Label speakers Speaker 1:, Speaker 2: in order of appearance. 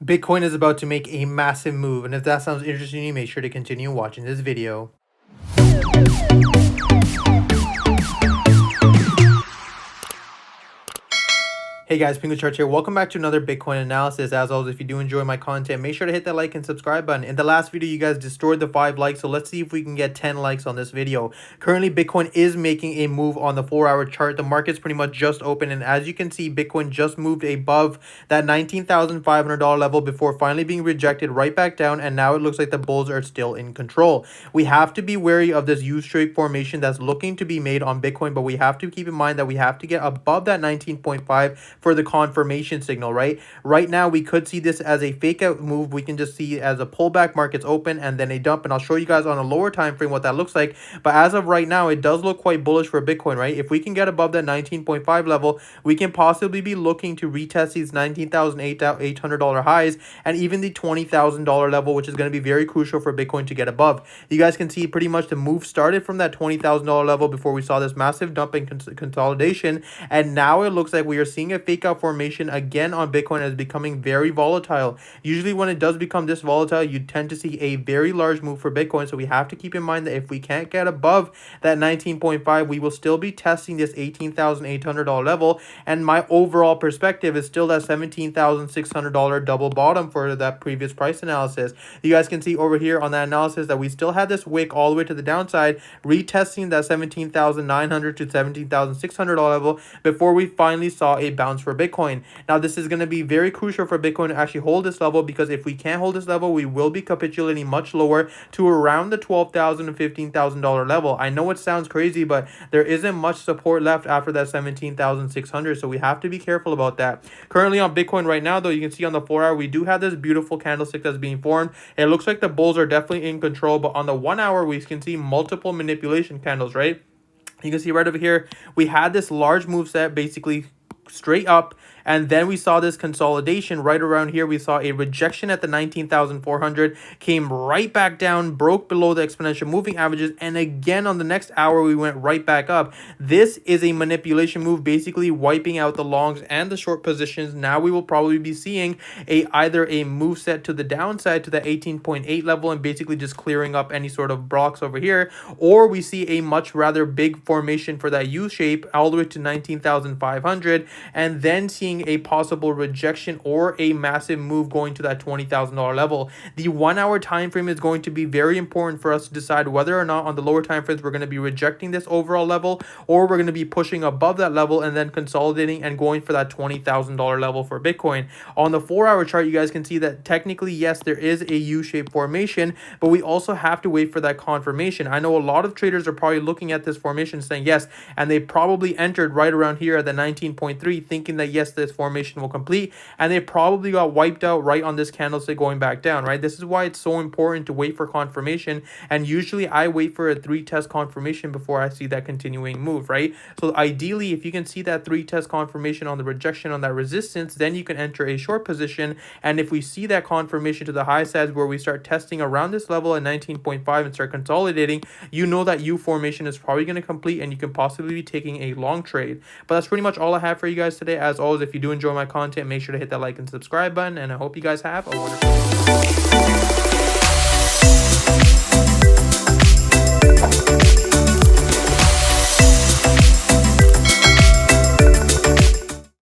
Speaker 1: Bitcoin is about to make a massive move, and if that sounds interesting to you, make sure to continue watching this video. Hey guys, Pingu Charts here. Welcome back to another Bitcoin analysis. As always, if you do enjoy my content, make sure to hit that like and subscribe button. In the last video, you guys destroyed the 5 likes, so let's see if we can get 10 likes on this video. Currently, Bitcoin is making a move on the 4-hour chart. The market's pretty much just open, and as you can see, Bitcoin just moved above that $19,500 level before finally being rejected right back down, and now it looks like the bulls are still in control. We have to be wary of this U-shaped formation that's looking to be made on Bitcoin, but we have to keep in mind that we have to get above that 19.5 for the confirmation signal, right? Right now, we could see this as a fake out move. We can just see as a pullback, markets open and then a dump, and I'll show you guys on a lower time frame what that looks like. But as of right now, it does look quite bullish for Bitcoin, right? If we can get above that 19.5 level, we can possibly be looking to retest these $19,800 highs and even the $20,000 level, which is going to be very crucial for Bitcoin to get above. You guys can see pretty much the move started from that $20,000 level before we saw this massive dump in consolidation, and now it looks like we are seeing a fake out formation again on Bitcoin as becoming very volatile. Usually when it does become this volatile, you tend to see a very large move for Bitcoin, so we have to keep in mind that if we can't get above that 19.5, we will still be testing this $18,800 level, and my overall perspective is still that $17,600 double bottom for that previous price analysis. You guys can see over here on that analysis that we still had this wick all the way to the downside, retesting that $17,900 to $17,600 level before we finally saw a bounce for Bitcoin. Now, this is going to be very crucial for Bitcoin to actually hold this level, because if we can't hold this level, we will be capitulating much lower to around the $12,000 and $15,000 level. I know it sounds crazy, but there isn't much support left after that $17,600, so we have to be careful about that. Currently on Bitcoin right now, though, you can see on the 4-hour, we do have this beautiful candlestick that's being formed. It looks like the bulls are definitely in control, but on the 1-hour, we can see multiple manipulation candles, right? You can see right over here, we had this large move set basically straight up, and then we saw this consolidation right around here. We saw a rejection at the 19,400, came right back down, broke below the exponential moving averages, and again on the next hour we went right back up. This is a manipulation move, basically wiping out the longs and the short positions. Now we will probably be seeing either a move set to the downside to the 18.8 level and basically just clearing up any sort of blocks over here, or we see a much rather big formation for that U shape all the way to 19,500, and then seeing a possible rejection or a massive move going to that $20,000 level. The 1-hour time frame is going to be very important for us to decide whether or not on the lower time frames we're going to be rejecting this overall level, or we're going to be pushing above that level and then consolidating and going for that $20,000 level for Bitcoin. On the 4-hour chart, you guys can see that technically, yes, there is a U-shaped formation, but we also have to wait for that confirmation. I know a lot of traders are probably looking at this formation saying yes, and they probably entered right around here at the 19.3 thinking that yes, this formation will complete, and they probably got wiped out right on this candlestick going back down, right? This is why it's so important to wait for confirmation, and usually I wait for a 3-test confirmation before I see that continuing move, right? So ideally, if you can see that 3-test confirmation on the rejection on that resistance, then you can enter a short position, and if we see that confirmation to the high sides where we start testing around this level at 19.5 and start consolidating, you know that U formation is probably going to complete and you can possibly be taking a long trade. But that's pretty much all I have for you guys today. As always, if you do enjoy my content, make sure to hit that like and subscribe button, and I hope you guys have a wonderful day.